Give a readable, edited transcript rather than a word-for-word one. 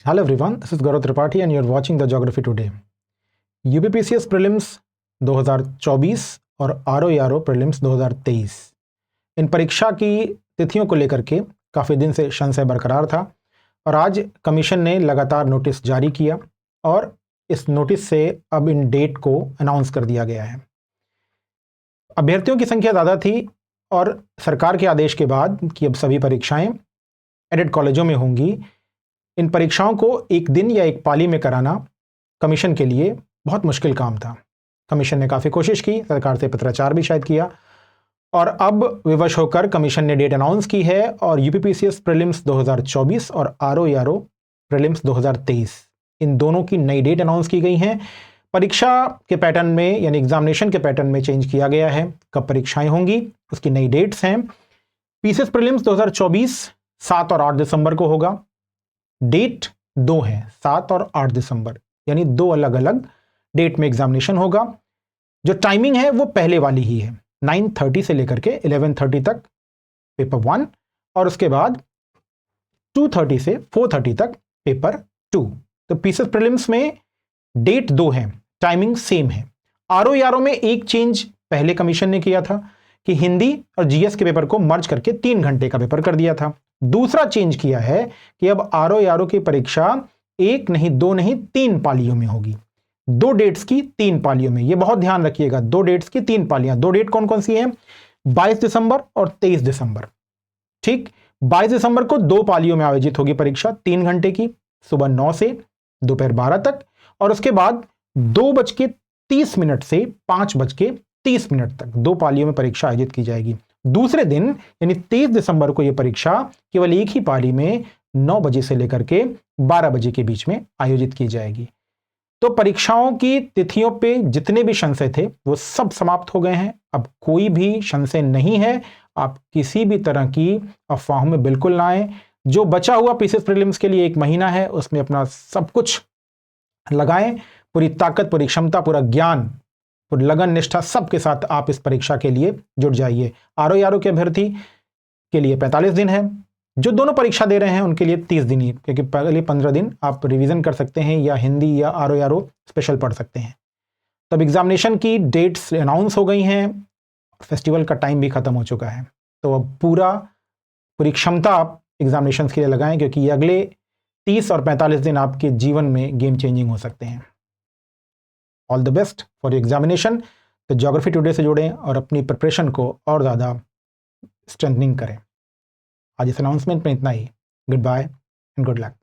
Hello everyone, this is Gaurav Tripathi and you're watching the Geography Today. UPPCS prelims 2024 और RO prelims 2023 इन परीक्षा की तिथियों को लेकर के काफ़ी दिन से संशय बरकरार था और आज कमीशन ने लगातार नोटिस जारी किया और इस नोटिस से अब इन डेट को अनाउंस कर दिया गया है। अभ्यर्थियों की संख्या ज़्यादा थी और सरकार के आदेश के बाद कि अब सभी परीक्षाएं एडेड कॉलेजों में होंगी, इन परीक्षाओं को एक दिन या एक पाली में कराना कमीशन के लिए बहुत मुश्किल काम था। कमीशन ने काफ़ी कोशिश की, सरकार से पत्राचार भी शायद किया और अब विवश होकर कमीशन ने डेट अनाउंस की है और यूपीपीसीएस प्रीलिम्स 2024 और आरओ प्रीलिम्स 2023 इन दोनों की नई डेट अनाउंस की गई हैं। परीक्षा के पैटर्न में यानी एग्जामिनेशन के पैटर्न में चेंज किया गया है। कब परीक्षाएं होंगी उसकी नई डेट्स हैं। पीसीएस प्रीलिम्स 2024 7 और 8 दिसंबर को होगा। डेट दो है, 7 और 8 दिसंबर, यानी दो अलग अलग डेट में एग्जामिनेशन होगा। जो टाइमिंग है वो पहले वाली ही है, 9:30 से लेकर के 11:30 तक पेपर 1 और उसके बाद 2:30 से 4:30 तक पेपर 2। तो पीसीएस प्रीलिम्स में डेट दो है, टाइमिंग सेम है। आरओ में एक चेंज पहले कमीशन ने किया था कि हिंदी और जीएस के पेपर को मर्ज करके 3 घंटे का पेपर कर दिया था। दूसरा चेंज किया है कि अब आरओ की परीक्षा एक नहीं, दो नहीं, 3 पालियों में होगी। 2 डेट्स की 3 पालियों में, ये बहुत ध्यान रखिएगा, 2 डेट्स की 3 पालियां। 2 डेट कौन कौन सी हैं? 22 दिसंबर और 23 दिसंबर। ठीक, 22 दिसंबर को 2 पालियों में आयोजित होगी परीक्षा, 3 घंटे की, सुबह 9 से दोपहर 12 तक और उसके बाद 2:30 से 5:30 तक 2 पालियों में परीक्षा आयोजित की जाएगी। दूसरे दिन यानी 23 दिसंबर को यह परीक्षा केवल एक ही पाली में 9 बजे से लेकर के 12 बजे के बीच में आयोजित की जाएगी। तो परीक्षाओं की तिथियों पे जितने भी संशय थे वो सब समाप्त हो गए हैं। अब कोई भी संशय नहीं है। आप किसी भी तरह की अफवाहों में बिल्कुल ना आए। जो बचा हुआ पीसीएस प्रीलिम्स के लिए 1 महीना है, उसमें अपना सब कुछ लगाएं, पूरी ताकत, पूरी क्षमता, पूरा ज्ञान, पूरी लगन, निष्ठा सबके साथ आप इस परीक्षा के लिए जुट जाइए। आरओ के अभ्यर्थी के लिए 45 दिन है, जो दोनों परीक्षा दे रहे हैं उनके लिए 30 दिन ही, क्योंकि पहले 15 दिन आप रिवीजन कर सकते हैं या हिंदी या आरओ स्पेशल पढ़ सकते हैं। तब एग्जामिनेशन की डेट्स अनाउंस हो गई हैं, फेस्टिवल का टाइम भी खत्म हो चुका है। तो अब पूरी क्षमता आप एग्जामिनेशन के लिए लगाएं, क्योंकि ये अगले 30 और 45 दिन आपके जीवन में गेम चेंजिंग हो सकते हैं। All the best for examination. तो ज्योग्राफी टुडे से जुड़ें और अपनी प्रिपरेशन को और ज़्यादा स्ट्रेंथनिंग करें। आज इस अनाउंसमेंट में इतना ही। Goodbye and good luck.